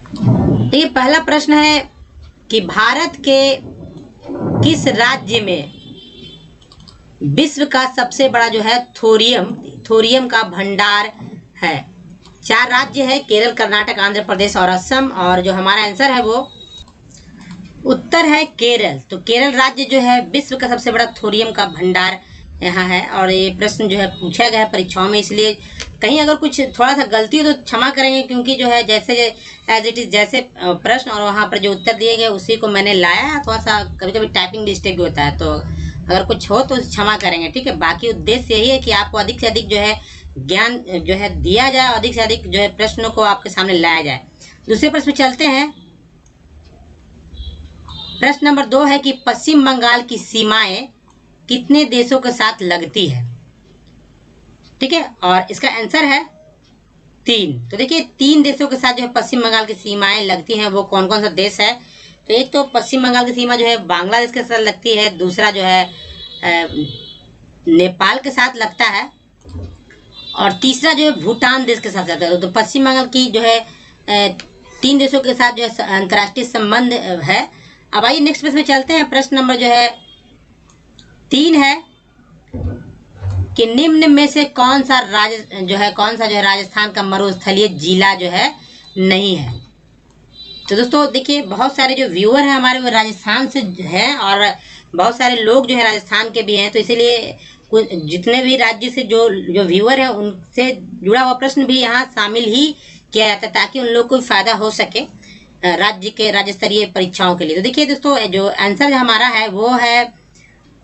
देखिए पहला प्रश्न है कि भारत के किस राज्य में विश्व का सबसे बड़ा जो है थोरियम का भंडार है। 4 राज्य है, केरल, कर्नाटक, आंध्र प्रदेश और असम, और जो हमारा आंसर है वो उत्तर है केरल। तो केरल राज्य जो है विश्व का सबसे बड़ा थोरियम का भंडार यहाँ है। और ये प्रश्न जो है पूछा गया है परीक्षाओं में, इसलिए कहीं अगर कुछ थोड़ा सा गलती हो तो क्षमा करेंगे, क्योंकि जो है जैसे एज इट इज जैसे प्रश्न और वहाँ पर जो उत्तर दिए गए उसी को मैंने लाया है। थोड़ा सा कभी कभी टाइपिंग मिस्टेक भी होता है, तो अगर कुछ हो तो क्षमा करेंगे, ठीक है। बाकी उद्देश्य यही है कि आपको अधिक से अधिक जो है ज्ञान जो है दिया जाए, अधिक से अधिक जो है प्रश्नों को आपके सामने लाया जाए। दूसरे प्रश्न में चलते हैं। प्रश्न नंबर 2 है कि पश्चिम बंगाल की सीमाएं कितने देशों के साथ लगती है, ठीक है, और इसका आंसर है 3। तो देखिए 3 देशों के साथ जो है पश्चिम बंगाल की सीमाएं लगती हैं, वो कौन कौन सा देश है। तो एक तो पश्चिम बंगाल की सीमा जो है बांग्लादेश के साथ लगती है, दूसरा जो है नेपाल के साथ लगता है, और तीसरा जो है भूटान देश के साथ लगता है। तो पश्चिम बंगाल की जो है 3 देशों के साथ जो है अंतर्राष्ट्रीय संबंध है। अब आइए नेक्स्ट प्रश्न में चलते हैं। प्रश्न नंबर जो है 3 है कि निम्न में से कौन सा राजस्थान का मरुस्थलीय जिला जो है नहीं है। तो दोस्तों देखिए बहुत सारे जो व्यूअर हैं हमारे वो राजस्थान से हैं, और बहुत सारे लोग जो है राजस्थान के भी हैं, तो इसीलिए जितने भी राज्य से जो व्यूअर हैं उनसे जुड़ा हुआ प्रश्न भी यहाँ शामिल ही किया जाता है, ताकि उन लोग को फायदा हो सके राज्य स्तरीय परीक्षाओं के लिए। तो देखिए दोस्तों जो आंसर हमारा है वो है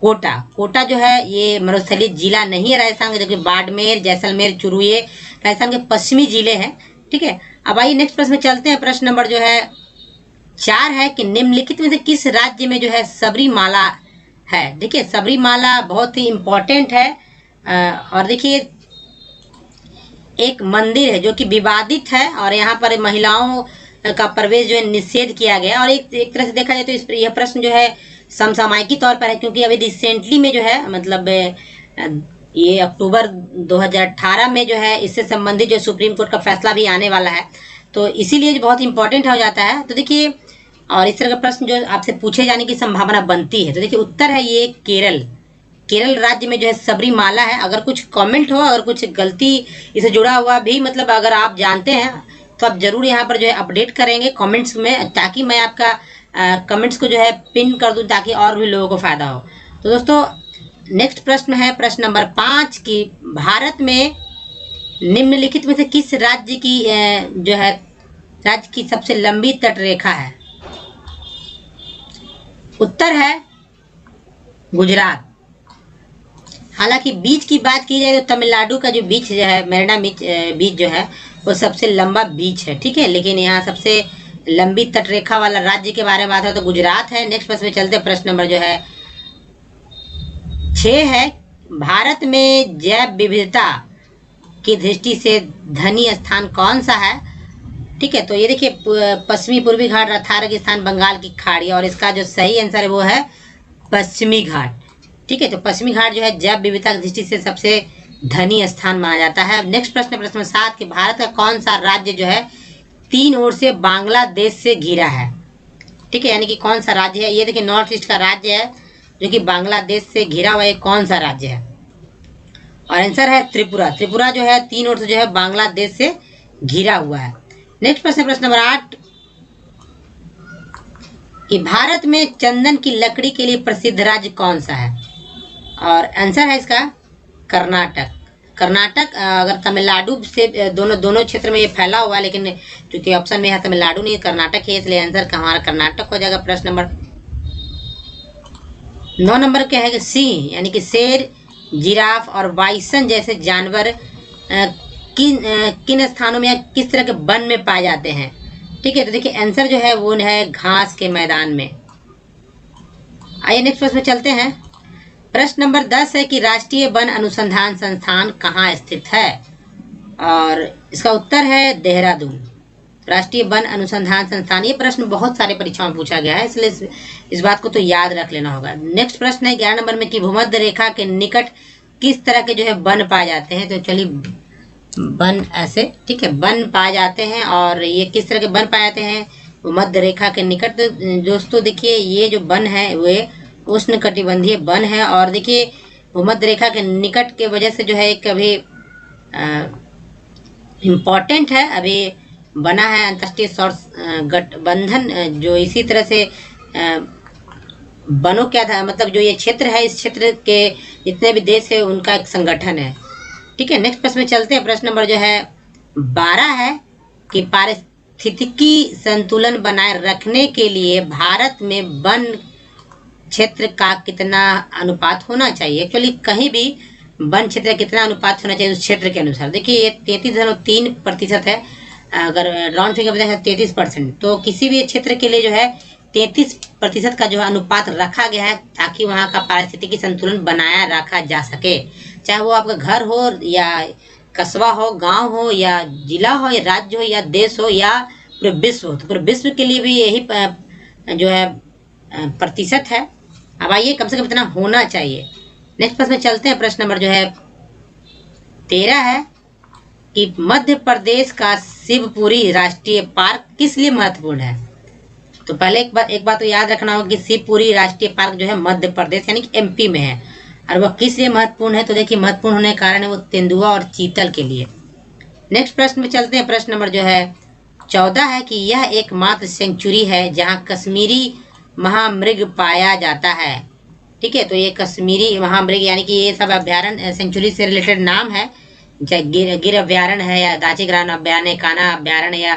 कोटा जो है ये मरुस्थलीय जिला नहीं है राजस्थान के। देखिए बाड़मेर, जैसलमेर, चुरू ये राजस्थान के पश्चिमी जिले हैं, ठीक है। अब आइए नेक्स्ट प्रश्न में चलते हैं। प्रश्न नंबर जो है 4 है कि निम्नलिखित में से किस राज्य में जो है सबरीमाला है। देखिए सबरीमाला बहुत ही इम्पोर्टेंट है, और देखिए एक मंदिर है जो कि विवादित है, और यहाँ पर महिलाओं का प्रवेश जो है निषेध किया गया। और एक तरह से देखा जाए तो यह प्रश्न जो है समसामयिकी तौर पर है, क्योंकि अभी रिसेंटली में जो है मतलब ये अक्टूबर 2018 में जो है इससे संबंधित जो सुप्रीम कोर्ट का फैसला भी आने वाला है, तो इसीलिए बहुत इंपॉर्टेंट हो जाता है। तो देखिए और इस तरह का प्रश्न जो आपसे पूछे जाने की संभावना बनती है। तो देखिए उत्तर है ये केरल राज्य में जो है सबरीमाला है। अगर कुछ कमेंट हो, अगर कुछ गलती इसे जुड़ा हुआ भी मतलब अगर आप जानते हैं तो आप जरूर यहाँ पर जो है अपडेट करेंगे कमेंट्स में, ताकि मैं आपका कमेंट्स को जो है पिन कर दूं, ताकि और भी लोगों को फायदा हो। तो दोस्तों नेक्स्ट प्रश्न है प्रश्न नंबर 5 कि भारत में निम्नलिखित में से किस राज्य की सबसे लंबी तटरेखा है। उत्तर है गुजरात। हालांकि बीच की बात की जाए तो तमिलनाडु का जो बीच जो है मेरिना बीच जो है वो सबसे लंबा बीच है, ठीक है, लेकिन यहाँ सबसे लंबी तटरेखा वाला राज्य के बारे में बात है तो गुजरात है। नेक्स्ट प्रश्न में चलते हैं। प्रश्न नंबर जो है 6 है भारत में जैव विविधता की दृष्टि से धनी स्थान कौन सा है, ठीक है। तो ये देखिए पश्चिमी पूर्वी घाट, राजस्थान, रेगिस्तान, बंगाल की खाड़ी, और इसका जो सही आंसर है वो है पश्चिमी घाट, ठीक है। तो पश्चिमी घाट जो है जैव विविधता की दृष्टि से सबसे धनी स्थान माना जाता है। नेक्स्ट प्रश्न 7 कि भारत का कौन सा राज्य जो है 3 ओर से बांग्लादेश से घिरा है, ठीक है, यानी कि कौन सा राज्य है। ये देखिए नॉर्थ ईस्ट का राज्य है जो कि बांग्लादेश से घिरा हुआ है, कौन सा राज्य है, और आंसर है त्रिपुरा जो है 3 ओर से जो है बांग्लादेश से घिरा हुआ है। नेक्स्ट प्रश्न नंबर 8 कि भारत में चंदन की लकड़ी के लिए प्रसिद्ध राज्य कौन सा है, और आंसर है इसका कर्नाटक। अगर तमिलनाडु से दोनों क्षेत्र में ये फैला हुआ है, लेकिन क्योंकि ऑप्शन में है तमिलनाडु नहीं कर्नाटक है, इसलिए आंसर हमारा कर्नाटक हो जाएगा। प्रश्न नंबर 9 नंबर क्या है कि सिंह यानी कि शेर, जिराफ और बाइसन जैसे जानवर किन स्थानों में या किस तरह के वन में पाए जाते हैं, ठीक है। तो देखिए आंसर जो है वो है घास के मैदान में। आइए नेक्स्ट प्रश्न में चलते हैं। प्रश्न नंबर 10 है कि राष्ट्रीय वन अनुसंधान संस्थान कहाँ स्थित है, और इसका उत्तर है देहरादून। राष्ट्रीय वन अनुसंधान संस्थान, ये प्रश्न बहुत सारे परीक्षाओं में पूछा गया है, इसलिए इस बात को तो याद रख लेना होगा। नेक्स्ट प्रश्न है 11 नंबर में कि भूमध्य रेखा के निकट किस तरह के जो है वन पाए जाते हैं। तो चलिए वन ऐसे, ठीक है, वन पाए जाते हैं। और ये किस तरह के वन पाए जाते हैं? वो मध्य रेखा के निकट। तो दोस्तों देखिए, ये जो वन है वे उष्ण कटिबंधीय वन है। और देखिए भूमध्य रेखा के निकट के वजह से जो है एक अभी इम्पॉर्टेंट है, अभी बना है अंतर्राष्ट्रीय सौर गठबंधन, जो इसी तरह से वनों क्या था, मतलब जो ये क्षेत्र है, इस क्षेत्र के जितने भी देश है उनका एक संगठन है। ठीक है, नेक्स्ट प्रश्न में चलते हैं। प्रश्न नंबर जो है 12 है कि पारिस्थितिकी संतुलन बनाए रखने के लिए भारत में वन क्षेत्र का कितना अनुपात होना चाहिए? एक्चुअली कहीं भी वन क्षेत्र का कितना अनुपात होना चाहिए उस क्षेत्र के अनुसार? देखिए ये 33.3% है। अगर राउंड फिगर बताए 33%, तो किसी भी क्षेत्र के लिए जो है 33% का जो है अनुपात रखा गया है, ताकि वहाँ का पारिस्थितिकी संतुलन बनाया रखा जा सके। चाहे वो आपका घर हो या कस्बा हो, गांव हो या जिला हो या राज्य हो या देश हो या पूरे विश्व हो, तो पूरे विश्व के लिए भी यही जो है प्रतिशत है। अब आइए कम से कम इतना होना चाहिए। नेक्स्ट प्रश्न में चलते हैं। प्रश्न नंबर जो है 13 है कि मध्य प्रदेश का शिवपुरी राष्ट्रीय पार्क किस लिए महत्वपूर्ण है? तो पहले एक बात तो याद रखना होगा कि शिवपुरी राष्ट्रीय पार्क जो है मध्य प्रदेश यानी कि एमपी में है। और वह किस लिए महत्वपूर्ण है? तो देखिए महत्वपूर्ण होने के कारण है वो तेंदुआ और चीतल के लिए। नेक्स्ट प्रश्न में चलते हैं। प्रश्न नंबर जो है 14 है कि यह एकमात्र सेंचुरी है जहाँ कश्मीरी महामृग पाया जाता है। ठीक है, तो ये कश्मीरी महामृग यानी कि ये सब अभ्यारण्य सेंचुरी से रिलेटेड नाम है, चाहे गिर अभ्यारण्य है या दाचीग्राम अभ्यारण्य, कान्हा अभ्यारण्य या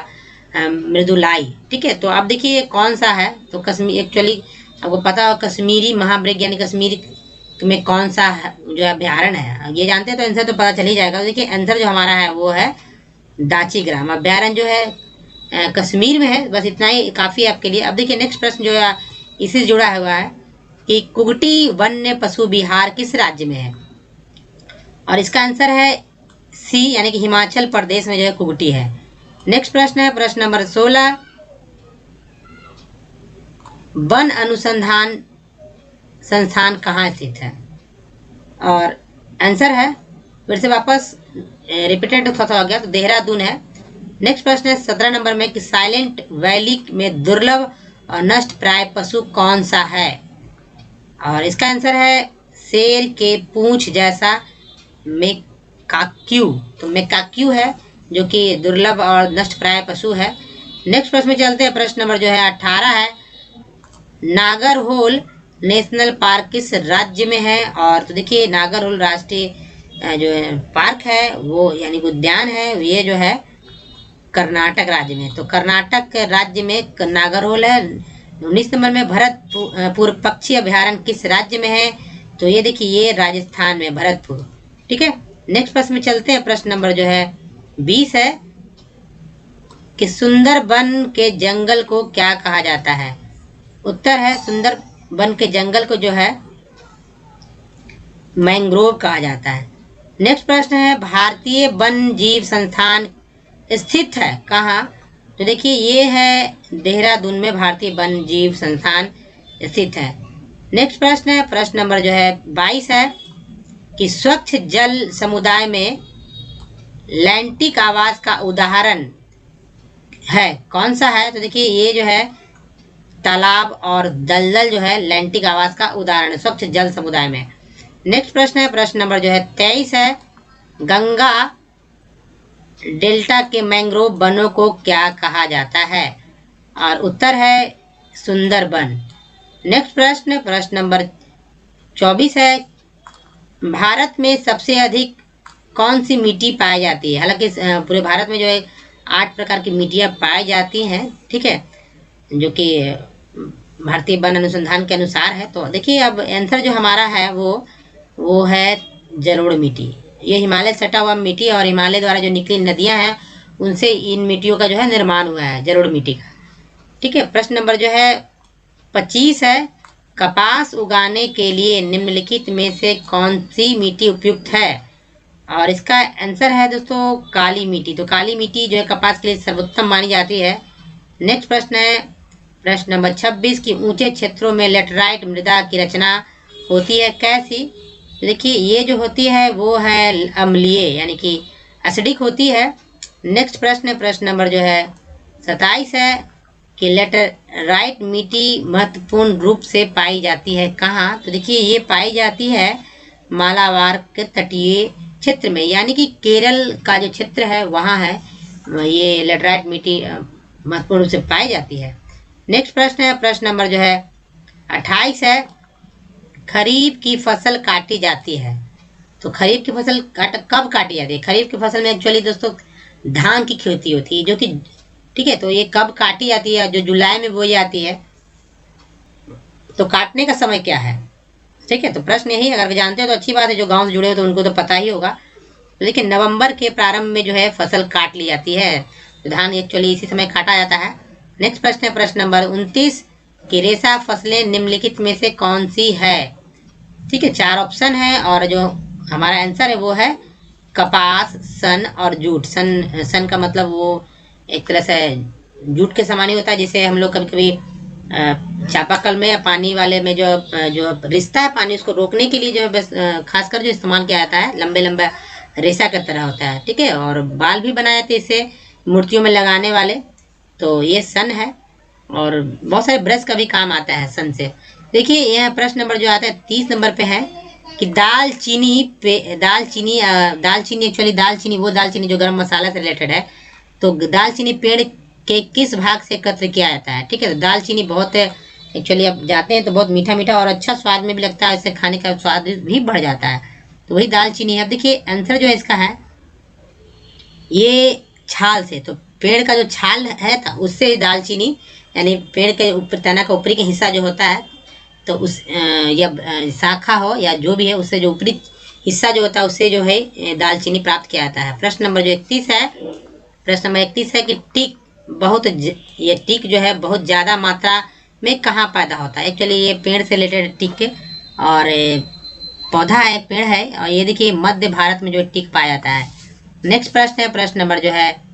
मृदुलाई। ठीक है, तो अब देखिए ये कौन सा है? तो कश्मीर, एक्चुअली आपको पता हो कश्मीरी महामृग यानी कश्मीर में कौन सा जो अभ्यारण्य है, ये जानते हैं तो आंसर तो पता चल ही जाएगा। देखिए आंसर जो हमारा है वो है दाचीग्राम अभ्यारण्य, जो है कश्मीर में है। बस इतना ही काफ़ी है आपके लिए। अब देखिए नेक्स्ट प्रश्न जो है इसी से जुड़ा हुआ है कि कुगटी वन्य पशु विहार किस राज्य में है? और इसका आंसर है सी यानी कि हिमाचल प्रदेश में जो है कुगटी है। नेक्स्ट प्रश्न है प्रश्न नंबर 16, वन अनुसंधान संस्थान कहाँ स्थित है? और आंसर है फिर से वापस रिपीटेड थोड़ा हो गया, तो देहरादून है। नेक्स्ट प्रश्न है 17 नंबर में कि साइलेंट वैली में दुर्लभ और नष्ट प्राय पशु कौन सा है? और इसका आंसर है शेर के पूंछ जैसा मेकाक्यू। तो मेकाक्यू है जो कि दुर्लभ और नष्ट प्राय पशु है। नेक्स्ट प्रश्न में चलते हैं। प्रश्न नंबर जो है 18 है, नागरहोल नेशनल पार्क किस राज्य में है? और तो देखिए नागरहोल राष्ट्रीय जो है पार्क है वो यानी उद्यान है, ये जो है कर्नाटक राज्य में। तो कर्नाटक राज्य में नागरहोल है। 19 नंबर में भरतपुर पक्षी अभ्यारण्य किस राज्य में है? तो ये देखिए ये राजस्थान में भरतपुर। ठीक है, नेक्स्ट प्रश्न में चलते हैं। प्रश्न नंबर जो है 20 है कि सुंदरबन के जंगल को क्या कहा जाता है? उत्तर है सुंदरबन के जंगल को जो है मैंग्रोव कहा जाता है। नेक्स्ट प्रश्न है भारतीय वन जीव संस्थान स्थित है कहाँ? तो देखिए ये है देहरादून में भारतीय वन जीव संस्थान स्थित है। नेक्स्ट प्रश्न है प्रश्न नंबर जो है 22 है कि स्वच्छ जल समुदाय में लैंटिक आवास का उदाहरण है कौन सा है? तो देखिए ये जो है तालाब और दलदल जो है लैंटिक आवास का उदाहरण है स्वच्छ जल समुदाय में। नेक्स्ट प्रश्न है प्रश्न नंबर जो है 23 है, गंगा डेल्टा के मैंग्रोव वनों को क्या कहा जाता है? और उत्तर है सुंदरबन। नेक्स्ट प्रश्न प्रश्न नंबर 24 है, भारत में सबसे अधिक कौन सी मिट्टी पाई जाती है? हालांकि पूरे भारत में जो है 8 प्रकार की मिट्टियाँ पाई जाती हैं, ठीक है, जो कि भारतीय वन अनुसंधान के अनुसार है। तो देखिए अब आंसर जो हमारा है वो है जलोढ़ मिट्टी। ये हिमालय से सटा हुआ मिट्टी और हिमालय द्वारा जो निकली नदियां हैं उनसे इन मिट्टियों का जो है निर्माण हुआ है, जलोढ़ मिट्टी का। ठीक है, प्रश्न नंबर जो है 25 है, कपास उगाने के लिए निम्नलिखित में से कौन सी मिट्टी उपयुक्त है? और इसका आंसर है दोस्तों काली मिट्टी। तो काली मिट्टी जो है कपास के लिए सर्वोत्तम मानी जाती है। नेक्स्ट प्रश्न है प्रश्न नंबर 26 की ऊंचे क्षेत्रों में लेटराइट मृदा की रचना होती है कैसी? देखिए ये जो होती है वो है अम्लीय यानी कि एसिडिक होती है। नेक्स्ट प्रश्न है, प्रश्न नंबर जो है 27 है कि लेटराइट मिट्टी महत्वपूर्ण रूप से पाई जाती है कहाँ? तो देखिए ये पाई जाती है मालाबार के तटीय क्षेत्र में, यानी कि केरल का जो क्षेत्र है वहाँ है ये लेटराइट मिट्टी महत्वपूर्ण रूप से पाई जाती है। नेक्स्ट प्रश्न है, प्रश्न नंबर जो है 28 है, खरीफ की फसल काटी जाती है। तो खरीफ की फसल कब काटी जाती है? खरीफ की फसल में एक्चुअली दोस्तों धान की खेती होती है जो कि ठीक है, तो ये कब काटी जाती है? जो जुलाई में बोई जाती है। तो काटने का समय क्या है? ठीक है, तो प्रश्न यही, अगर जानते हो तो अच्छी बात है, जो गांव से जुड़े हो तो उनको तो पता ही होगा। तो देखिए नवंबर के प्रारंभ में जो है फसल काट ली जाती है, तो धान एक्चुअली इसी समय काटा जाता है। नेक्स्ट प्रश्न है, प्रश्न नंबर 29 कि रेशा फसलें निम्नलिखित में से कौन सी है? ठीक है, 4 ऑप्शन है और जो हमारा आंसर है वो है कपास, सन और जूट। सन का मतलब वो एक तरह से जूट के समान ही होता है, जिसे हम लोग कभी कभी चापाकल में या पानी वाले में जो रिश्ता है पानी उसको रोकने के लिए जो है खासकर जो इस्तेमाल किया जाता है, लंबे लंबे रेशा की तरह होता है। ठीक है, और बाल भी बनाए जाते हैं इससे मूर्तियों में लगाने वाले। तो ये सन है और बहुत सारे ब्रश का भी काम आता है सन से। देखिए यह प्रश्न नंबर जो आता है 30 नंबर पे है कि दालचीनी एक्चुअली दालचीनी वो दालचीनी जो गरम मसाला से रिलेटेड है, तो दालचीनी पेड़ के किस भाग से एकत्र किया जाता है? ठीक है, तो दालचीनी बहुत एक्चुअली आप जाते हैं तो बहुत मीठा मीठा और अच्छा स्वाद में भी लगता है, इससे खाने का स्वाद भी बढ़ जाता है, तो वही दालचीनी है। अब देखिए आंसर जो है इसका है ये छाल से, तो पेड़ का जो छाल है था उससे दालचीनी यानी पेड़ के ऊपर तना का ऊपरी का हिस्सा जो होता है, तो उस या शाखा हो या जो भी है उससे जो ऊपरी हिस्सा जो होता है उससे जो है दालचीनी प्राप्त किया जाता है। प्रश्न नंबर जो 31 है, प्रश्न नंबर 31 है कि टीक ये टीक जो है बहुत ज़्यादा मात्रा में कहाँ पैदा होता है? एक्चुअली ये पेड़ से रिलेटेड टीक और पौधा है, पेड़ है, और ये देखिए मध्य भारत में जो टीक पाया जाता है। नेक्स्ट प्रश्न है, प्रश्न नंबर जो है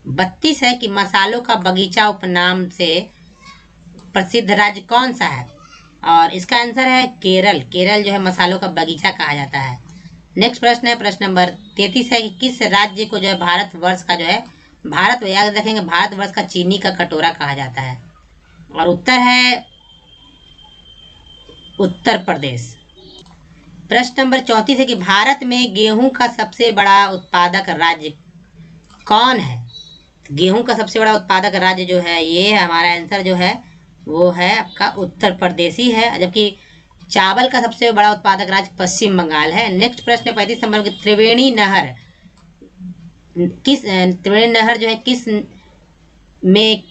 32 है कि मसालों का बगीचा उपनाम से प्रसिद्ध राज्य कौन सा है? और इसका आंसर है केरल। केरल जो है मसालों का बगीचा कहा जाता है। नेक्स्ट प्रश्न है, प्रश्न नंबर 33 है कि किस राज्य को जो है भारतवर्ष का जो है भारत याद रखेंगे भारतवर्ष का चीनी का कटोरा कहा जाता है? और उत्तर है उत्तर प्रदेश। प्रश्न नंबर 34 है कि भारत में गेहूं का सबसे बड़ा उत्पादक राज्य कौन है? गेहूं का सबसे बड़ा उत्पादक राज्य जो है ये हमारा आंसर जो है वो है आपका उत्तर प्रदेश ही है, जबकि चावल का सबसे बड़ा उत्पादक राज्य पश्चिम बंगाल है। नेक्स्ट प्रश्न 35 नंबर की त्रिवेणी नहर जो है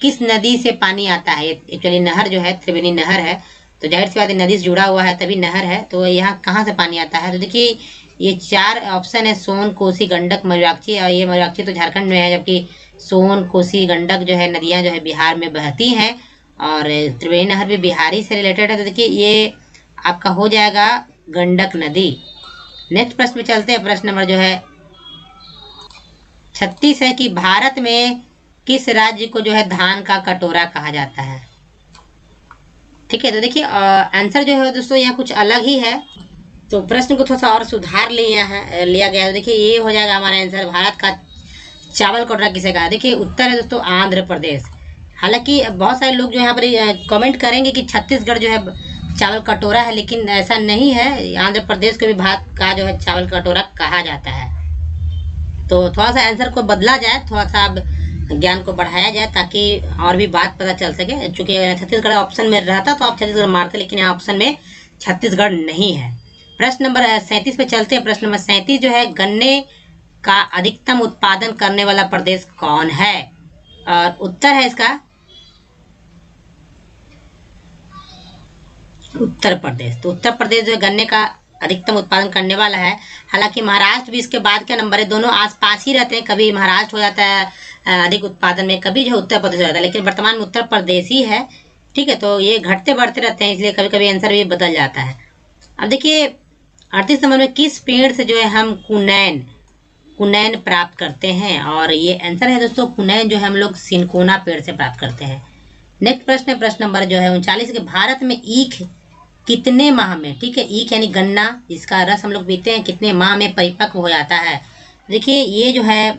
किस नदी से पानी आता है? एक्चुअली नहर जो है त्रिवेणी नहर है, तो जाहिर सी बात है नदी से जुड़ा हुआ है तभी नहर है, तो यहाँ कहाँ से पानी आता है? तो देखिए ये 4 ऑप्शन है सोन, कोसी, गंडक, मयूराक्षी, और ये मयूराक्षी तो झारखंड में है, जबकि सोन, कोसी, गंडक जो है नदियाँ जो है बिहार में बहती हैं और त्रिवेणी नहर भी बिहारी से रिलेटेड है, तो देखिए ये आपका हो जाएगा गंडक नदी। नेक्स्ट प्रश्न में चलते हैं, प्रश्न नंबर जो है 36 है कि भारत में किस राज्य को जो है धान का कटोरा कहा जाता है? ठीक है, तो देखिए आंसर जो है दोस्तों यहाँ कुछ अलग ही है, तो प्रश्न को थोड़ा सा और सुधार लिया गया है। तो देखिए ये हो जाएगा हमारा आंसर भारत का चावल कटोरा किसे कहा? देखिए उत्तर है दोस्तों आंध्र प्रदेश। हालांकि बहुत सारे लोग जो यहाँ पर कमेंट करेंगे कि छत्तीसगढ़ जो है चावल कटोरा है, लेकिन ऐसा नहीं है, आंध्र प्रदेश के भी भाग का जो है चावल कटोरा कहा जाता है। तो थोड़ा सा आंसर को बदला जाए, थोड़ा सा ज्ञान को बढ़ाया जाए ताकि और भी बात पता चल सके। चूंकि छत्तीसगढ़ ऑप्शन में रहता तो आप छत्तीसगढ़ मारते, लेकिन यहाँ ऑप्शन में छत्तीसगढ़ नहीं है। प्रश्न नंबर 37 पे चलते हैं। प्रश्न नंबर 37 जो है गन्ने का अधिकतम उत्पादन करने वाला प्रदेश कौन है? और उत्तर है इसका उत्तर प्रदेश। तो उत्तर प्रदेश जो है गन्ने का अधिकतम उत्पादन करने वाला है। हालांकि महाराष्ट्र भी इसके बाद का नंबर है, दोनों आसपास ही रहते हैं, कभी महाराष्ट्र हो जाता है अधिक उत्पादन में, कभी जो उत्तर प्रदेश हो जाता है, लेकिन वर्तमान में उत्तर प्रदेश ही है। ठीक है, तो ये घटते बढ़ते रहते हैं, इसलिए कभी कभी आंसर भी बदल जाता है। अब देखिए 38 नंबर में किस पेड़ से जो है हम कुनैन प्राप्त करते हैं? और ये आंसर है दोस्तों कुनैन जो है हम लोग सिनकोना पेड़ से प्राप्त करते हैं। नेक्स्ट प्रश्न है, प्रश्न नंबर जो है 39 के भारत में ईख कितने माह में, ठीक है, ईख यानी गन्ना जिसका रस हम लोग पीते हैं, कितने माह में परिपक्व हो जाता है? देखिए ये जो है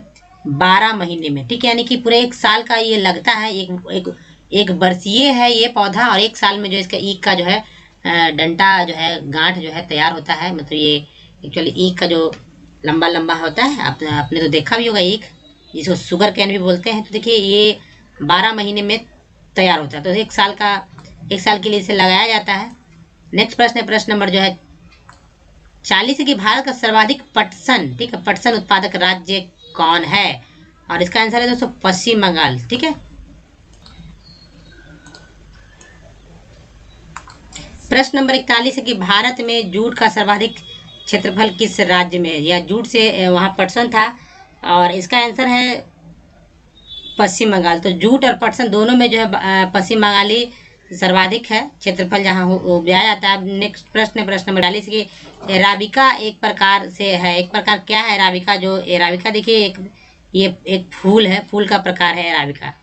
12 महीने में, ठीक है, यानी कि पूरे 1 साल का ये लगता है। एक वर्षीय है ये पौधा, और 1 साल में जो इसका ईख का जो है डंटा जो है, गांठ जो है तैयार होता है। मतलब ये एक्चुअली ईख का जो लंबा लंबा होता है, आपने तो देखा भी होगा ईख, जिसको शुगर कैन भी बोलते हैं। तो देखिए ये 12 महीने में तैयार होता है, तो 1 साल के लिए इसे लगाया जाता है। नेक्स्ट प्रश्न है, प्रश्न नंबर जो है 40 कि भारत का सर्वाधिक पटसन, ठीक है, पटसन उत्पादक राज्य कौन है? और इसका आंसर है दोस्तों पश्चिम बंगाल, ठीक है। प्रश्न नंबर 41 है कि भारत में जूट का सर्वाधिक क्षेत्रफल किस राज्य में है? या जूट से वहां पटसन था, और इसका आंसर है पश्चिम बंगाल। तो जूट और पटसन दोनों में जो है पश्चिम बंगाली सर्वाधिक है क्षेत्रफल जहाँ उपजाया जाता है। नेक्स्ट प्रश्न है, प्रश्न नंबर 42 की एराबिका एक प्रकार से है, एक प्रकार क्या है एराबिका? जो एराबिका देखिए एक फूल है, फूल का प्रकार है एराबिका।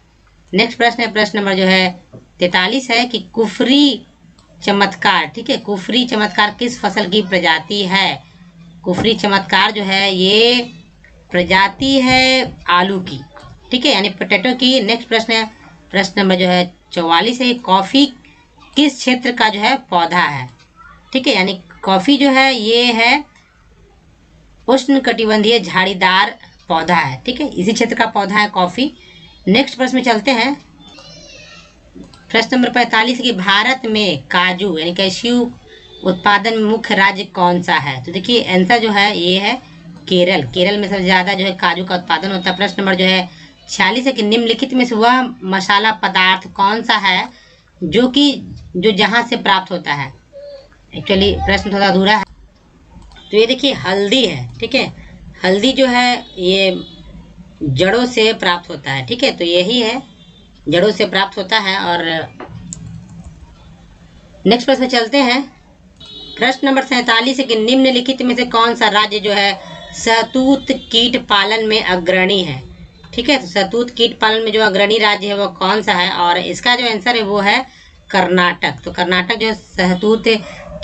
नेक्स्ट प्रश्न है, प्रश्न नंबर जो है 43 है कि कुफरी चमत्कार, ठीक है, कुफरी चमत्कार किस फसल की प्रजाति है? कुफरी चमत्कार जो है ये प्रजाति है आलू की, ठीक है, यानी पोटैटो की। नेक्स्ट प्रश्न है, प्रश्न नंबर जो है 44 है, कॉफी किस क्षेत्र का जो है पौधा है? ठीक है, यानी कॉफी जो है ये है उष्णकटिबंधीय झाड़ीदार पौधा है, ठीक है, इसी क्षेत्र का पौधा है कॉफी। नेक्स्ट प्रश्न में चलते हैं, प्रश्न नंबर 45 कि भारत में काजू यानी कैश्यू उत्पादन में मुख्य राज्य कौन सा है? तो देखिए आंसर जो है ये है केरल। केरल में सबसे ज्यादा जो है काजू का उत्पादन होता है। प्रश्न नंबर जो है 46 है कि निम्नलिखित में से वह मसाला पदार्थ कौन सा है जो जहां से प्राप्त होता है? एक्चुअली प्रश्न थोड़ा अधूरा है। तो ये देखिए हल्दी है, ठीक है, हल्दी जो है ये जड़ों से प्राप्त होता है, ठीक है, तो यही है, जड़ों से प्राप्त होता है। और नेक्स्ट प्रश्न में चलते हैं, प्रश्न नंबर 47 है कि निम्नलिखित में से कौन सा राज्य जो है शहतूत कीट पालन में अग्रणी है? ठीक है, तो शहतूत कीट पालन में जो अग्रणी राज्य है वो कौन सा है? और इसका जो आंसर है वो है कर्नाटक। तो कर्नाटक जो शहतूत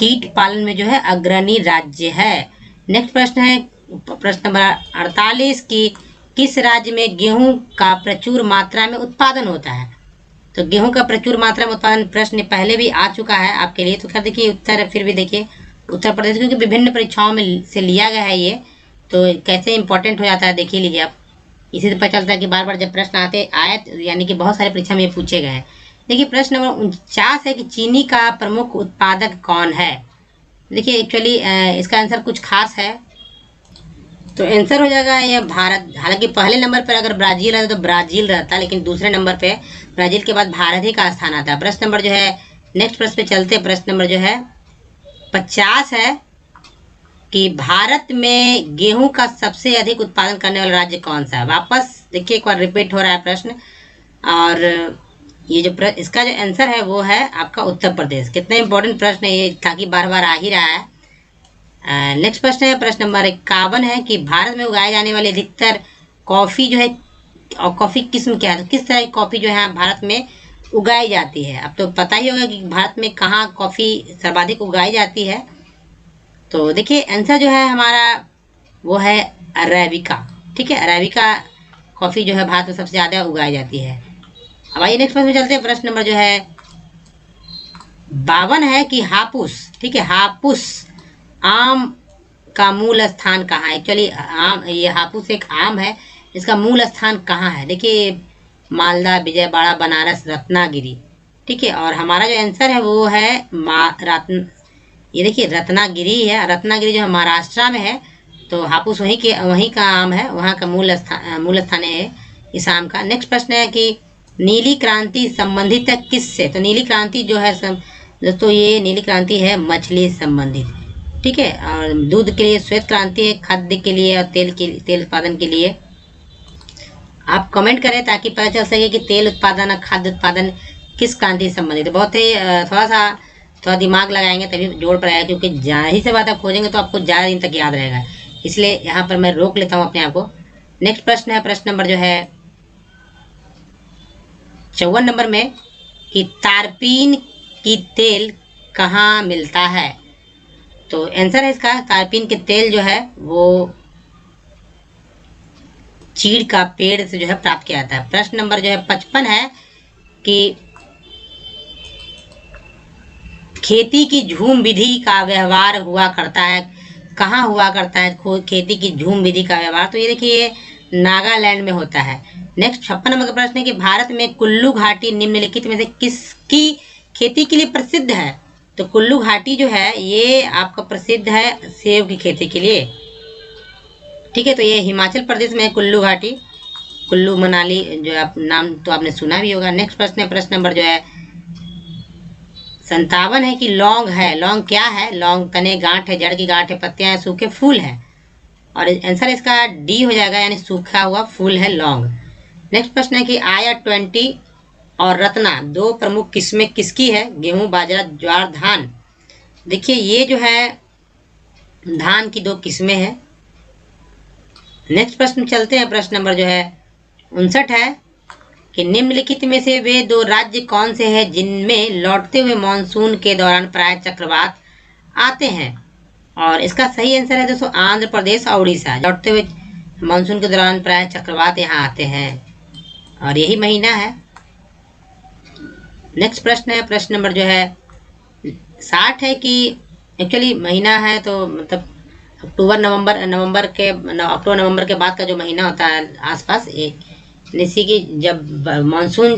कीट पालन में जो है अग्रणी राज्य है। नेक्स्ट प्रश्न है, प्रश्न नंबर 48 की किस राज्य में गेहूं का प्रचुर मात्रा में उत्पादन होता है? तो गेहूं का प्रचुर मात्रा में उत्पादन प्रश्न पहले भी आ चुका है आपके लिए। तो खैर देखिए उत्तर फिर भी देखिए उत्तर प्रदेश, क्योंकि विभिन्न परीक्षाओं में से लिया गया है ये, तो कैसे इंपॉर्टेंट हो जाता है देखिए लीजिए आप। इसी से पता चलता है कि बार बार जब प्रश्न आए यानी कि बहुत सारे परीक्षा में ये पूछे गए हैं। देखिए प्रश्न नंबर 49 है कि चीनी का प्रमुख उत्पादक कौन है? देखिए एक्चुअली इसका आंसर कुछ खास है, तो आंसर हो जाएगा ये भारत। हालांकि पहले नंबर पर अगर ब्राजील रहता तो ब्राजील रहता, लेकिन दूसरे नंबर पे ब्राजील के बाद भारत ही का स्थान आता है। प्रश्न नंबर जो है नेक्स्ट प्रश्न पे चलते, प्रश्न नंबर जो है 50 है कि भारत में गेहूं का सबसे अधिक उत्पादन करने वाला राज्य कौन सा है? वापस देखिए एक बार रिपीट हो रहा है प्रश्न, और ये जो इसका जो आंसर है वो है आपका उत्तर प्रदेश। कितना इंपॉर्टेंट प्रश्न है ये, ताकि बार बार आ ही रहा है। नेक्स्ट प्रश्न है, प्रश्न नंबर 51 है कि भारत में उगाए जाने वाले अधिकतर कॉफी जो है, और कॉफी किस्म क्या है? तो किस तरह की कॉफी जो है भारत में उगाई जाती है? अब तो पता ही होगा कि भारत में कहाँ कॉफी सर्वाधिक उगाई जाती है। तो देखिए आंसर जो है हमारा वो है अरेबिका, ठीक है, अरेबिका कॉफी जो है भारत में सबसे ज्यादा उगाई जाती है। अब आइए नेक्स्ट प्रश्न में चलते हैं, प्रश्न नंबर जो है 52 है कि हापुस, ठीक है, हापुस आम का मूल स्थान कहाँ है? एक्चुअली आम, ये हापुस एक आम है, इसका मूल स्थान कहाँ है? देखिए मालदा, विजयवाड़ा, बनारस, रत्नागिरी, ठीक है, और हमारा जो आंसर है वो है ये देखिए रत्नागिरी है। रत्नागिरी जो है महाराष्ट्र में है, तो हापुस वहीं का आम है, वहाँ का मूल स्थान है इस आम का। नेक्स्ट प्रश्न है कि नीली क्रांति संबंधित है किससे? तो नीली क्रांति जो है दोस्तों ये नीली क्रांति है मछली संबंधित, ठीक है, और दूध के लिए श्वेत क्रांति है, खाद्य के लिए और तेल उत्पादन के लिए। आप कमेंट करें ताकि पता चल सके कि तेल उत्पादन और खाद्य उत्पादन किस क्रांति से संबंधित है। बहुत ही थोड़ा दिमाग लगाएंगे तभी जोड़ पड़ेगा, क्योंकि जाहिर से बात आप खोजेंगे तो आपको ज़्यादा दिन तक याद रहेगा, इसलिए यहाँ पर मैं रोक लेता हूँ अपने आप को। नेक्स्ट प्रश्न है, प्रश्न नंबर जो है 54 नंबर में कि तारपीन की तेल कहाँ मिलता है? तो आंसर है इसका तारपीन के तेल जो है वो चीड़ का पेड़ से जो है प्राप्त किया जाता है। प्रश्न नंबर जो है 55 है कि खेती की झूम विधि का व्यवहार हुआ करता है, कहाँ हुआ करता है खेती की झूम विधि का व्यवहार? तो ये देखिए ये नागालैंड में होता है। नेक्स्ट 56 नंबर का प्रश्न है कि भारत में कुल्लू घाटी निम्नलिखित में से किसकी खेती के लिए प्रसिद्ध है? तो कुल्लू घाटी जो है ये आपका प्रसिद्ध है सेब की खेती के लिए। ठीक है, तो ये हिमाचल प्रदेश में है कुल्लू घाटी, कुल्लू मनाली जो आप नाम तो आपने सुना भी होगा। नेक्स्ट प्रश्न है, प्रश्न नंबर जो है 57 है कि लौंग है, लौंग क्या है? लौंग तने गांठ है, जड़ की गांठ है, पत्तियां हैं, सूखे फूल है। और आंसर इसका डी हो जाएगा, यानी सूखा हुआ फूल है लौंग। नेक्स्ट प्रश्न है कि आया 20 और रत्ना दो प्रमुख किस्में किसकी है? गेहूं, बाजरा, ज्वार, धान। देखिए ये जो है धान की दो किस्में हैं। नेक्स्ट प्रश्न चलते हैं, प्रश्न नंबर जो है 59 है कि निम्नलिखित में से वे दो राज्य कौन से हैं जिनमें लौटते हुए मानसून के दौरान प्राय चक्रवात आते हैं? और इसका सही आंसर है दोस्तों आंध्र प्रदेश और उड़ीसा। लौटते हुए मानसून के दौरान प्राय चक्रवात यहाँ आते हैं और यही महीना है। नेक्स्ट प्रश्न है, प्रश्न नंबर जो है 60 है कि एक्चुअली महीना है तो मतलब अक्टूबर नवंबर के बाद का जो महीना होता है आसपास जैसे कि जब मानसून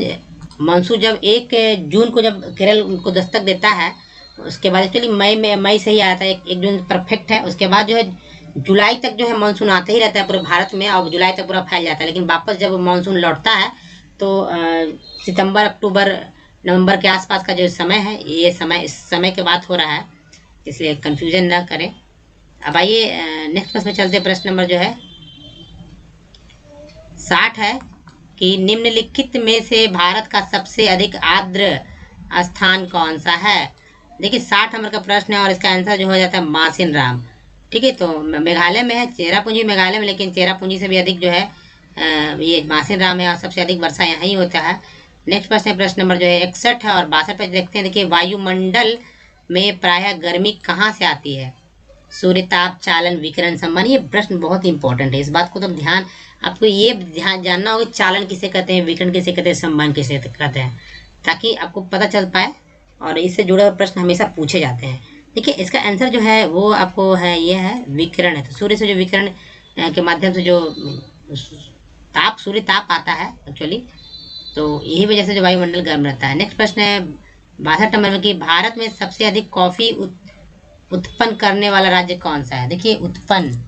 जब 1 जून को जब केरल को दस्तक देता है, उसके बाद एक्चुअली मई से ही आता है, 1 जून परफेक्ट है। उसके बाद जो है जुलाई तक जो है मानसून आता ही रहता है पूरे भारत में और जुलाई तक पूरा फैल जाता है। लेकिन वापस जब मानसून लौटता है तो सितंबर, अक्टूबर, नवंबर के आसपास का जो समय है, ये समय इस समय के बाद हो रहा है, इसलिए कंफ्यूजन ना करें। अब आइए नेक्स्ट प्रश्न में चलते। प्रश्न नंबर जो है 60 है कि निम्नलिखित में से भारत का सबसे अधिक आर्द्र स्थान कौन सा है? देखिए 60 नंबर का प्रश्न है और इसका आंसर जो हो जाता है मासिन राम। ठीक है, तो मेघालय में है, चेरापूंजी मेघालय में, लेकिन चेरापूंजी से भी अधिक जो है ये मासिन राम है और सबसे अधिक वर्षा यहाँ ही होता है। नेक्स्ट प्रश्न है, प्रश्न नंबर जो है 61 है और 62 पे देखते हैं। देखिए वायुमंडल में प्रायः गर्मी कहाँ से आती है? सूर्य ताप, चालन, विकिरण, संबंध। ये प्रश्न बहुत इंपॉर्टेंट है, इस बात को तो ध्यान आपको ये ध्यान जानना होगा चालन किसे कहते हैं, विकिरण किसे कहते हैं, संबंध किसे कहते हैं, ताकि आपको पता चल पाए और इससे जुड़े हुए प्रश्न हमेशा पूछे जाते हैं। देखिए इसका आंसर जो है वो आपको है ये है विकिरण है। तो सूर्य से जो विकिरण के माध्यम से जो सूर्य ताप आता है एक्चुअली, तो यही वजह से जो वायुमंडल गर्म रहता है। नेक्स्ट प्रश्न है 62 नंबर में कि भारत में सबसे अधिक कॉफी उत्पन्न करने वाला राज्य कौन सा है? देखिए उत्पन्न,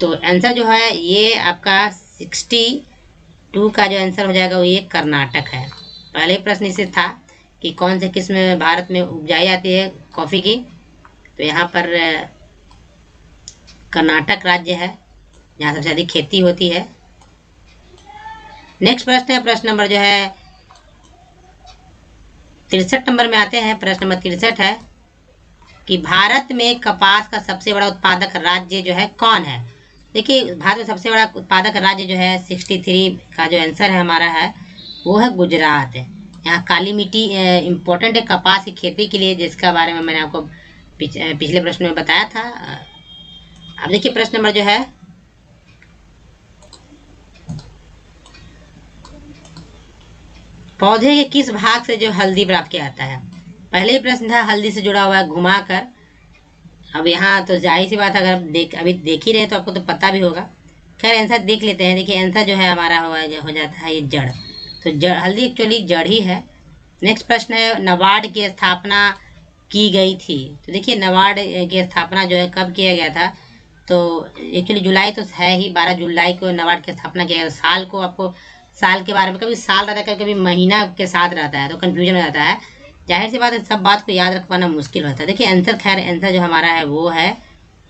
तो आंसर जो है ये आपका 62 का जो आंसर हो जाएगा वो ये कर्नाटक है। पहले प्रश्न इससे था कि कौन से किस्म भारत में उपजाई जाती है कॉफ़ी की, तो यहाँ पर कर्नाटक राज्य है जहाँ सबसे अधिक खेती होती है। नेक्स्ट प्रश्न है, प्रश्न नंबर जो है 63 नंबर में आते हैं। प्रश्न नंबर 63 है कि भारत में कपास का सबसे बड़ा उत्पादक राज्य जो है कौन है? देखिए भारत में सबसे बड़ा उत्पादक राज्य जो है 63 का जो आंसर है हमारा है वो है गुजरात है। यहाँ काली मिट्टी इम्पोर्टेंट है कपास की खेती के लिए, जिसका बारे में मैंने आपको पिछले प्रश्न में बताया था। अब देखिए प्रश्न नंबर जो है पौधे के किस भाग से जो हल्दी प्राप्त किया जाता है? पहले ही प्रश्न था हल्दी से जुड़ा हुआ है घुमाकर। अब यहाँ तो जाहिर सी बात अगर अभी देख ही रहे तो आपको तो पता भी होगा। खैर आंसर देख लेते हैं। देखिए आंसर जो है हमारा हो जाता है ये जड़। तो जड़, हल्दी एक्चुअली जड़ ही है। नेक्स्ट प्रश्न है नाबार्ड की स्थापना की गई थी। तो देखिए नाबार्ड की स्थापना जो है कब किया गया था? तो एक्चुअली जुलाई तो है ही, 12 जुलाई को नाबार्ड की स्थापना किया गया। साल को आपको साल के बारे में कभी साल रहता है कभी महीना के साथ रहता है तो कन्फ्यूजन हो जाता है। जाहिर सी बात है सब बात को याद रख पाना मुश्किल होता है। देखिए आंसर खैर आंसर जो हमारा है वो है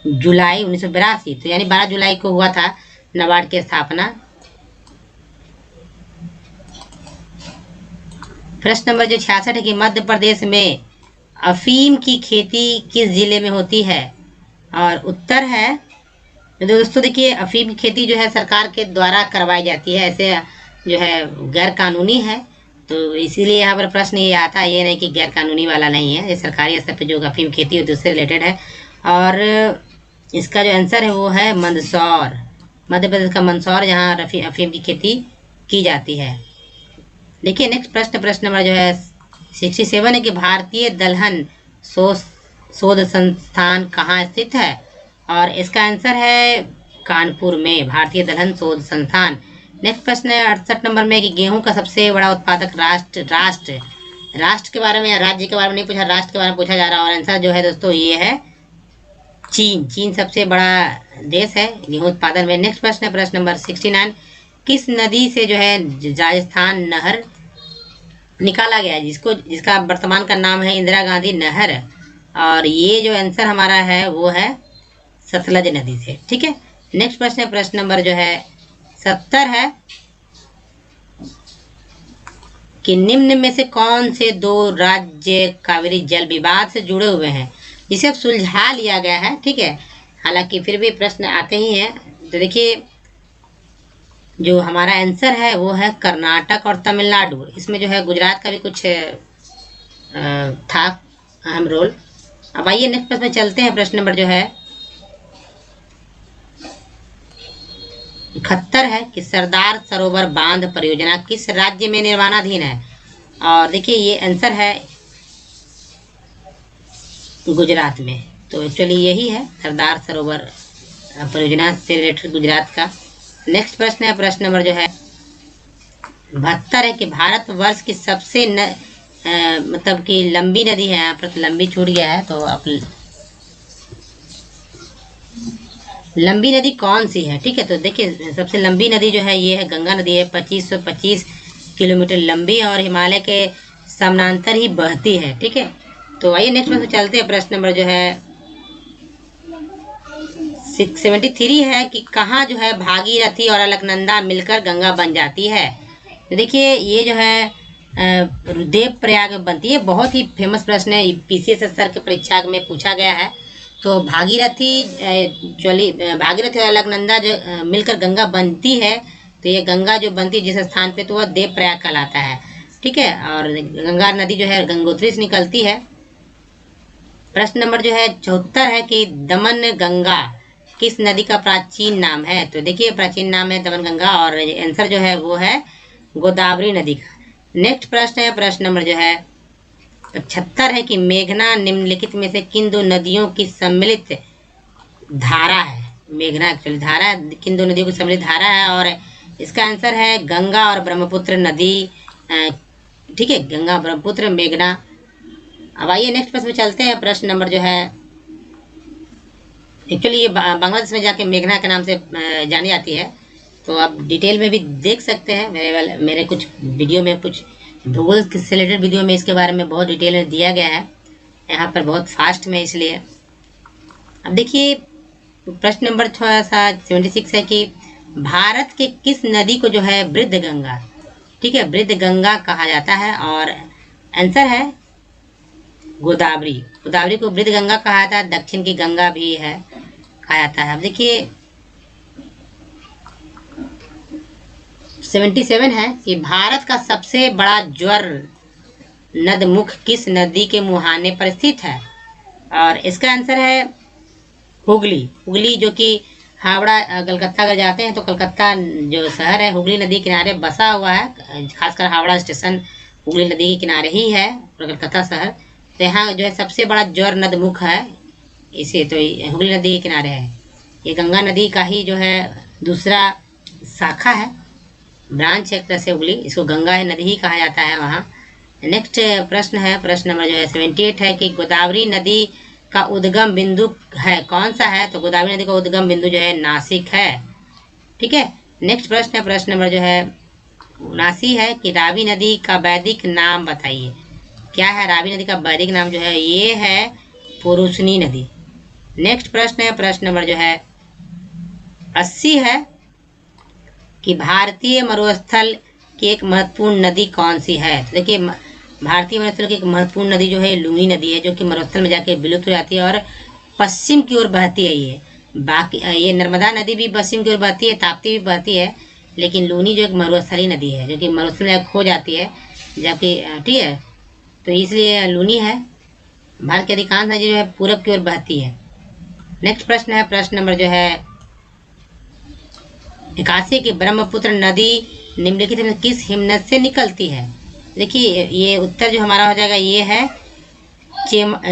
जुलाई 1982। तो यानी 12 जुलाई को हुआ था नाबार्ड की स्थापना। प्रश्न नंबर जो 66 है कि मध्य प्रदेश में अफीम की खेती किस जिले में होती है? और उत्तर है तो दोस्तों देखिए अफीम की खेती जो है सरकार के द्वारा करवाई जाती है, ऐसे जो है गैर कानूनी है। तो इसीलिए यहाँ पर प्रश्न ये आता है, ये नहीं कि गैर कानूनी वाला नहीं है, ये सरकारी स्तर पर जो अफीम खेती होती है उससे रिलेटेड है। और इसका जो आंसर है वो है मंदसौर। मध्य प्रदेश का मंदसौर, जहाँ अफीम की खेती की जाती है। देखिए नेक्स्ट प्रश्न नंबर जो है 67 है कि भारतीय दलहन शोध संस्थान कहाँ स्थित है, और इसका आंसर है कानपुर में, भारतीय दलहन शोध संस्थान। नेक्स्ट प्रश्न है 68 नंबर में कि गेहूं का सबसे बड़ा उत्पादक राष्ट्र के बारे में या राज्य के बारे में नहीं पूछा, राष्ट्र के बारे में पूछा जा रहा है, और आंसर जो है दोस्तों ये है चीन सबसे बड़ा देश है गेहूं उत्पादन में। नेक्स्ट प्रश्न है प्रश्न नंबर 69, किस नदी से जो है राजस्थान नहर निकाला गया है, जिसका वर्तमान का नाम है इंदिरा गांधी नहर, और ये जो आंसर हमारा है वो है सतलज नदी से। ठीक है, नेक्स्ट प्रश्न है प्रश्न नंबर जो है 70 है कि निम्न में से कौन से दो राज्य कावेरी जल विवाद से जुड़े हुए हैं, जिसे अब सुलझा लिया गया है। ठीक है, हालांकि फिर भी प्रश्न आते ही हैं। तो देखिए जो हमारा आंसर है वो है कर्नाटक और तमिलनाडु। इसमें जो है गुजरात का भी कुछ था अहम रोल। अब आइए नेक्स्ट प्रश्न में चलते हैं। प्रश्न नंबर जो है 71 है कि सरदार सरोवर बांध परियोजना किस राज्य में निर्माणाधीन है, और देखिए ये आंसर है गुजरात में। तो एक्चुअली यही है सरदार सरोवर परियोजना से रिलेटेड गुजरात का। नेक्स्ट प्रश्न है प्रश्न नंबर जो है 72 है कि भारतवर्ष की सबसे मतलब कि लंबी नदी है, यहाँ पर लंबी छूट गया है, तो आप लंबी नदी कौन सी है। ठीक है, तो देखिए सबसे लंबी नदी जो है ये है गंगा नदी है, 2525 किलोमीटर लंबी और हिमालय के समानांतर ही बहती है। ठीक है, तो आइए नेक्स्ट प्रश्न चलते हैं। प्रश्न नंबर जो है 73 है कि कहाँ जो है भागीरथी और अलकनंदा मिलकर गंगा बन जाती है। तो देखिए ये जो है रुद्रप्रयाग में बनती है। बहुत ही फेमस प्रश्न है, पीसीएस स्तर के परीक्षा में पूछा गया है। तो भागीरथी और अलकनंदा जो मिलकर गंगा बनती है, तो ये गंगा जो बनती है जिस स्थान पे, तो वह देवप्रयाग कहलाता है। ठीक है, और गंगा नदी जो है गंगोत्री से निकलती है। प्रश्न नंबर जो है 74 है कि दमन गंगा किस नदी का प्राचीन नाम है। तो देखिए प्राचीन नाम है दमन गंगा, और आंसर जो है वो है गोदावरी नदी का। नेक्स्ट प्रश्न है प्रश्न नंबर जो है 75 है कि मेघना निम्नलिखित में से किन दो नदियों की सम्मिलित धारा है। मेघना एक्चुअली धारा किन दो नदियों की सम्मिलित धारा है, और इसका आंसर है गंगा और ब्रह्मपुत्र नदी। ठीक है, गंगा ब्रह्मपुत्र मेघना। अब आइए नेक्स्ट प्रश्न में चलते हैं। प्रश्न नंबर जो है एक्चुअली ये बांग्लादेश में जाके मेघना के नाम से जानी जाती है, तो आप डिटेल में भी देख सकते हैं। मेरे कुछ वीडियो में, कुछ भूगोल से रिलेटेड वीडियो में इसके बारे में बहुत डिटेल में दिया गया है, यहाँ पर बहुत फास्ट में इसलिए। अब देखिए प्रश्न नंबर थोड़ा सा 76 है कि भारत के किस नदी को जो है वृद्ध गंगा, ठीक है, वृद्ध गंगा कहा जाता है, और आंसर है गोदावरी। गोदावरी को वृद्ध गंगा कहा जाता है, दक्षिण की गंगा भी है कहा जाता है। अब देखिए 77 है कि भारत का सबसे बड़ा ज्वर नदमुख किस नदी के मुहाने पर स्थित है, और इसका आंसर है हुगली। हुगली जो कि हावड़ा कलकत्ता अगर जाते हैं तो कलकत्ता जो शहर है हुगली नदी किनारे बसा हुआ है, खासकर हावड़ा स्टेशन हुगली नदी के किनारे ही है, और कलकत्ता शहर। तो यहाँ जो है सबसे बड़ा ज्वर नदमुख है इसे, तो हुगली नदी के किनारे है। ये गंगा नदी का ही जो है दूसरा शाखा है, ब्रांच एक तरह से हुगली, इसको गंगा नदी ही कहा जाता है वहाँ। नेक्स्ट प्रश्न है प्रश्न नंबर जो है 78 है कि गोदावरी नदी का उद्गम बिंदु है कौन सा है। तो गोदावरी नदी का उद्गम बिंदु जो है नासिक है। ठीक है, नेक्स्ट प्रश्न है प्रश्न नंबर जो है 79 है कि रावी नदी का वैदिक नाम बताइए। क्या है रावी नदी का वैदिक नाम जो है, ये है पुरुषनी नदी। नेक्स्ट प्रश्न है प्रश्न नंबर जो है 80 है कि भारतीय मरुस्थल की एक महत्वपूर्ण नदी कौन सी है। तो देखिए भारतीय मरुस्थल की एक महत्वपूर्ण नदी जो है लूनी नदी है, जो कि मरुस्थल में जाके विलुप्त हो जाती है और पश्चिम की ओर बहती है। ये बाकी ये नर्मदा नदी भी पश्चिम की ओर बहती है, ताप्ती भी बहती है, लेकिन लूनी जो एक मरुस्थलीय नदी है जो कि मरुस्थल में खो जाती है, जबकि ठीक है, तो इसलिए लूनी है। भारत की अधिकांश नदी जो है पूरब की ओर बहती है। नेक्स्ट प्रश्न है प्रश्न नंबर जो है 81 की ब्रह्मपुत्र नदी निम्नलिखित में किस हिमनद से निकलती है? देखिए ये उत्तर जो हमारा हो जाएगा ये है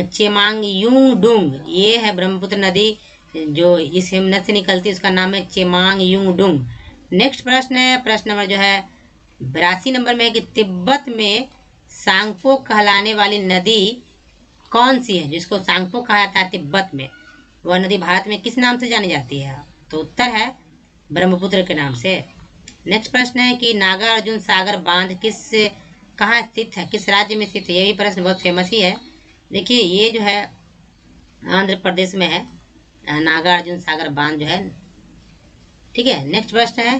चेमांगयुंगडुंग। ये है ब्रह्मपुत्र नदी जो इस हिमनद से निकलती है, उसका नाम है चेमांगयुंगडुंग। नेक्स्ट प्रश्न है, प्रश्न नंबर जो है 82 नंबर में है कि तिब्बत में सांगपो कहलाने वाली नदी कौन सी है? जिसको सांगपो कहा जाता है तिब्बत में, वह नदी भारत में किस नाम से जानी जाती है? तो उत्तर है ब्रह्मपुत्र के नाम से। नेक्स्ट प्रश्न है कि नागार्जुन सागर बांध कहाँ स्थित है, किस राज्य में स्थित है? ये भी प्रश्न बहुत फेमस ही है। देखिए ये जो है आंध्र प्रदेश में है, नागार्जुन सागर बांध जो है। ठीक है, नेक्स्ट प्रश्न है,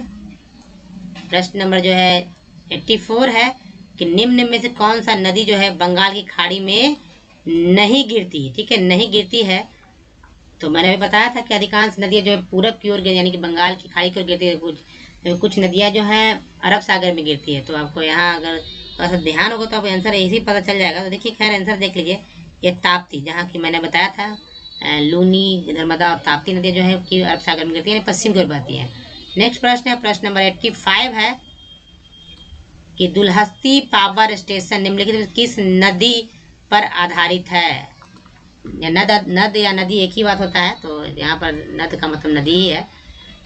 प्रश्न नंबर जो है 84 है कि निम्न में से कौन सा नदी जो है बंगाल की खाड़ी में नहीं गिरती? ठीक है, नहीं गिरती है। तो मैंने भी बताया था कि अधिकांश नदियां जो है पूरब की ओर यानी कि बंगाल की खाड़ी की ओर गिरती है, कुछ नदियां जो हैं अरब सागर में गिरती है। तो आपको यहाँ अगर थोड़ा सा ध्यान होगा तो आपको आंसर इसी पता चल जाएगा। तो देखिए खैर आंसर देख लीजिए, ये ताप्ती, जहाँ की मैंने बताया था लूनी, नर्मदा और ताप्ती नदियाँ जो है कि अरब सागर में गिरती है, पश्चिम की ओर बहती है। नेक्स्ट प्रश्न है, प्रश्न नंबर 85 है कि दुल्हस्ती पावर स्टेशन निम्नलिखित में किस नदी पर आधारित है? नद या नदी एक ही बात होता है, तो यहाँ पर नद का मतलब नदी ही है।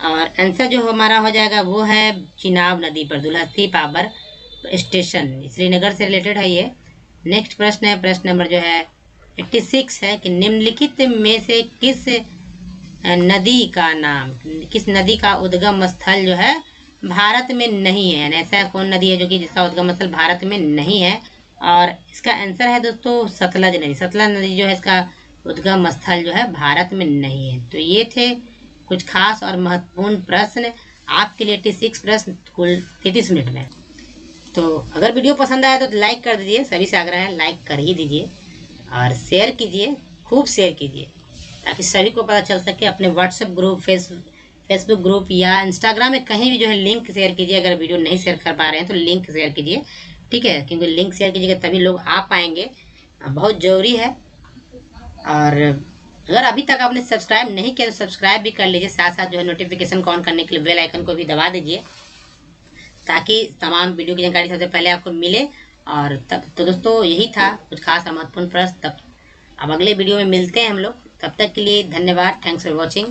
और आंसर जो हमारा हो जाएगा वो है चिनाब नदी पर दुल्हस्ती पावर स्टेशन, श्रीनगर से रिलेटेड है ये। नेक्स्ट प्रश्न है, प्रश्न नंबर जो है 86 है कि निम्नलिखित में से किस नदी का नाम, किस नदी का उद्गम स्थल जो है भारत में नहीं है? यानी ऐसा कौन नदी है जो कि जिसका उद्गम स्थल भारत में नहीं है? और इसका आंसर है दोस्तों सतलज नदी। सतलज नदी जो है इसका उद्गम स्थल जो है भारत में नहीं है। तो ये थे कुछ खास और महत्वपूर्ण प्रश्न आपके लिए, 86 प्रश्न कुल 33 मिनट में। तो अगर वीडियो पसंद आया तो लाइक कर दीजिए, सभी से आग्रह है लाइक कर ही दीजिए और शेयर कीजिए, खूब शेयर कीजिए ताकि सभी को पता चल सके। अपने व्हाट्सएप ग्रुप, फेसबुक ग्रुप या इंस्टाग्राम में कहीं भी जो है लिंक शेयर कीजिए। अगर वीडियो नहीं शेयर कर पा रहे हैं तो लिंक शेयर कीजिए, ठीक है, क्योंकि लिंक शेयर कीजिएगा तभी लोग आ पाएंगे, बहुत ज़रूरी है। और अगर अभी तक आपने सब्सक्राइब नहीं किया तो सब्सक्राइब भी कर लीजिए, साथ साथ जो है नोटिफिकेशन को ऑन करने के लिए बेल आइकन को भी दबा दीजिए ताकि तमाम वीडियो की जानकारी सबसे पहले आपको मिले। और तब तो दोस्तों यही था कुछ खास और महत्वपूर्ण प्रश्न। तब अब अगले वीडियो में मिलते हैं हम लोग, तब तक के लिए धन्यवाद। Thanks for watching.